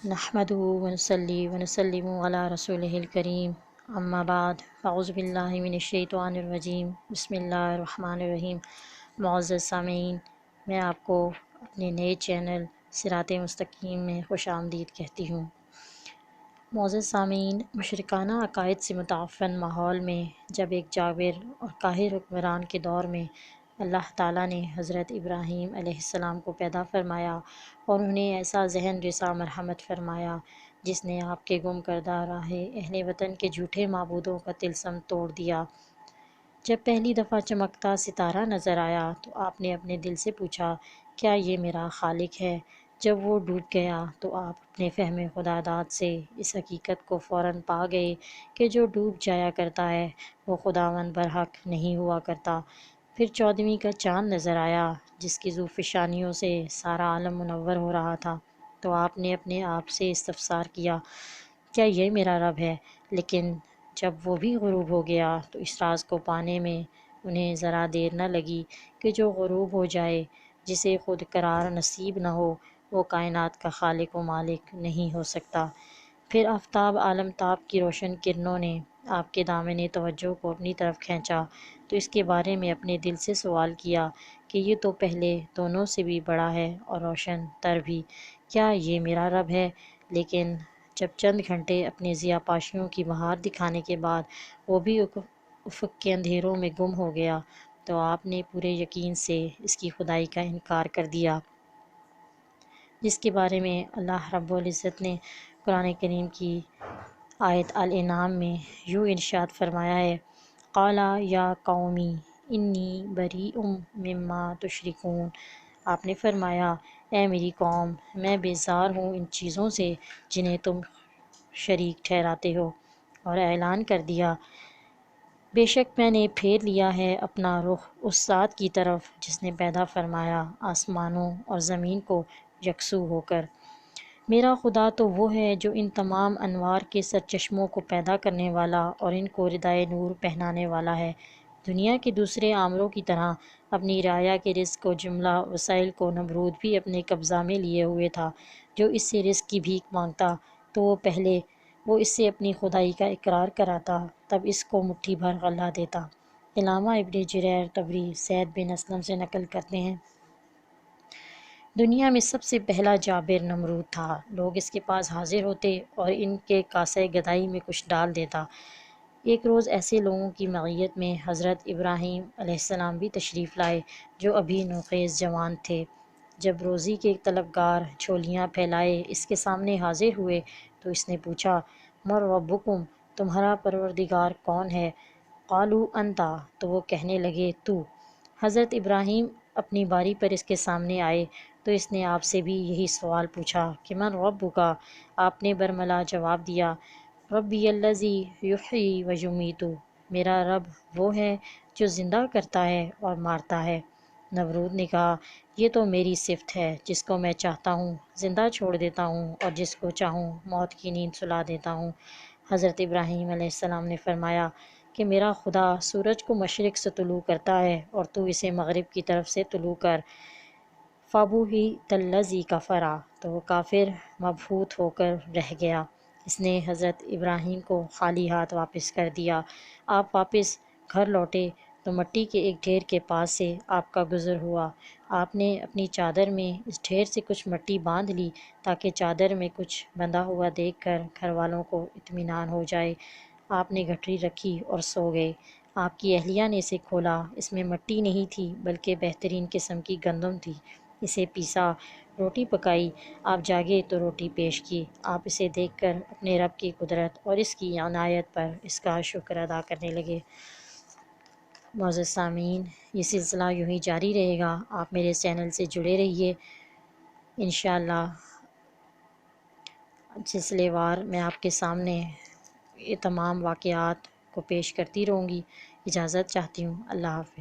نحمده ونصلي ونسلم علی رسولہ الکریم، اما بعد فاعوذ باللہ من الشیطان الرجیم، بسم اللہ الرحمن الرحیم۔ معزز سامعین، میں آپ کو اپنے نئے چینل صراط مستقیم میں خوش آمدید کہتی ہوں۔ معزز سامعین، مشرکانہ عقائد سے متعفن ماحول میں جب ایک جابر اور قاہر حکمران کے دور میں اللہ تعالیٰ نے حضرت ابراہیم علیہ السلام کو پیدا فرمایا اور انہیں ایسا ذہن رسا مرحمت فرمایا جس نے آپ کے گم کردہ راہ اہل وطن کے جھوٹے معبودوں کا طلسم توڑ دیا۔ جب پہلی دفعہ چمکتا ستارہ نظر آیا تو آپ نے اپنے دل سے پوچھا، کیا یہ میرا خالق ہے؟ جب وہ ڈوب گیا تو آپ اپنے فہم خداداد سے اس حقیقت کو فوراً پا گئے کہ جو ڈوب جایا کرتا ہے وہ خداوند برحق نہیں ہوا کرتا۔ پھر 14ویں کا چاند نظر آیا جس کی ذوفشانیوں سے سارا عالم منور ہو رہا تھا، تو آپ نے اپنے آپ سے استفسار کیا، کیا یہ میرا رب ہے؟ لیکن جب وہ بھی غروب ہو گیا تو اس راز کو پانے میں انہیں ذرا دیر نہ لگی کہ جو غروب ہو جائے، جسے خود قرار نصیب نہ ہو، وہ کائنات کا خالق و مالک نہیں ہو سکتا۔ پھر آفتاب عالم تاب کی روشن کرنوں نے آپ کے دامن توجہ کو اپنی طرف کھینچا تو اس کے بارے میں اپنے دل سے سوال کیا کہ یہ تو پہلے دونوں سے بھی بڑا ہے اور روشن تر بھی، کیا یہ میرا رب ہے؟ لیکن جب چند گھنٹے اپنے ضیاء پاشیوں کی بہار دکھانے کے بعد وہ بھی افق کے اندھیروں میں گم ہو گیا تو آپ نے پورے یقین سے اس کی خدائی کا انکار کر دیا، جس کے بارے میں اللہ رب العزت نے قرآن کریم کی آیت الانعام میں یوں ارشاد فرمایا ہے، قالا یا قومی انی بریء مما تشرکون۔ آپ نے فرمایا، اے میری قوم، میں بیزار ہوں ان چیزوں سے جنہیں تم شریک ٹھہراتے ہو، اور اعلان کر دیا، بے شک میں نے پھیر لیا ہے اپنا رخ اس ذات کی طرف جس نے پیدا فرمایا آسمانوں اور زمین کو یکسو ہو کر۔ میرا خدا تو وہ ہے جو ان تمام انوار کے سرچشموں کو پیدا کرنے والا اور ان کو ردائے نور پہنانے والا ہے۔ دنیا کے دوسرے عامروں کی طرح اپنی رعایا کے رزق و جملہ وسائل کو نمرود بھی اپنے قبضہ میں لیے ہوئے تھا۔ جو اس سے رزق کی بھیک مانگتا تو وہ اس سے اپنی خدائی کا اقرار کراتا، تب اس کو مٹھی بھر غلہ دیتا۔ علامہ ابن جریر طبری زید بن اسلم سے نقل کرتے ہیں، دنیا میں سب سے پہلا جابر نمرود تھا۔ لوگ اس کے پاس حاضر ہوتے اور ان کے کاسہ گدائی میں کچھ ڈال دیتا۔ ایک روز ایسے لوگوں کی معیت میں حضرت ابراہیم علیہ السلام بھی تشریف لائے جو ابھی نوخیز جوان تھے۔ جب روزی کے طلبگار جھولیاں پھیلائے اس کے سامنے حاضر ہوئے تو اس نے پوچھا، من ربکم، تمہارا پروردگار کون ہے؟ قالوا انتا، تو وہ کہنے لگے تو۔ حضرت ابراہیم اپنی باری پر اس کے سامنے آئے تو اس نے آپ سے بھی یہی سوال پوچھا کہ من ربک؟ آپ نے برملا جواب دیا، ربی الذی یحیی و یمیت، میرا رب وہ ہے جو زندہ کرتا ہے اور مارتا ہے۔ نمرود نے کہا، یہ تو میری صفت ہے، جس کو میں چاہتا ہوں زندہ چھوڑ دیتا ہوں اور جس کو چاہوں موت کی نیند سلا دیتا ہوں۔ حضرت ابراہیم علیہ السلام نے فرمایا کہ میرا خدا سورج کو مشرق سے طلوع کرتا ہے اور تو اسے مغرب کی طرف سے طلوع کر۔ فَبُہِتَ الَّذِی کَفَرَ، تو وہ کافر مبہوت ہو کر رہ گیا۔ اس نے حضرت ابراہیم کو خالی ہاتھ واپس کر دیا۔ آپ واپس گھر لوٹے تو مٹی کے ایک ڈھیر کے پاس سے آپ کا گزر ہوا۔ آپ نے اپنی چادر میں اس ڈھیر سے کچھ مٹی باندھ لی تاکہ چادر میں کچھ بندھا ہوا دیکھ کر گھر والوں کو اطمینان ہو جائے۔ آپ نے گٹھری رکھی اور سو گئے۔ آپ کی اہلیہ نے اسے کھولا، اس میں مٹی نہیں تھی بلکہ بہترین قسم کی گندم تھی۔ اسے پیسا، روٹی پکائی، آپ جاگے تو روٹی پیش کی۔ آپ اسے دیکھ کر اپنے رب کی قدرت اور اس کی عنایت پر اس کا شکر ادا کرنے لگے۔ معزز سامعین، یہ سلسلہ یوں ہی جاری رہے گا، آپ میرے چینل سے جڑے رہیے۔ انشاءاللہ سلسلے وار میں آپ کے سامنے یہ تمام واقعات کو پیش کرتی رہوں گی۔ اجازت چاہتی ہوں، اللہ حافظ۔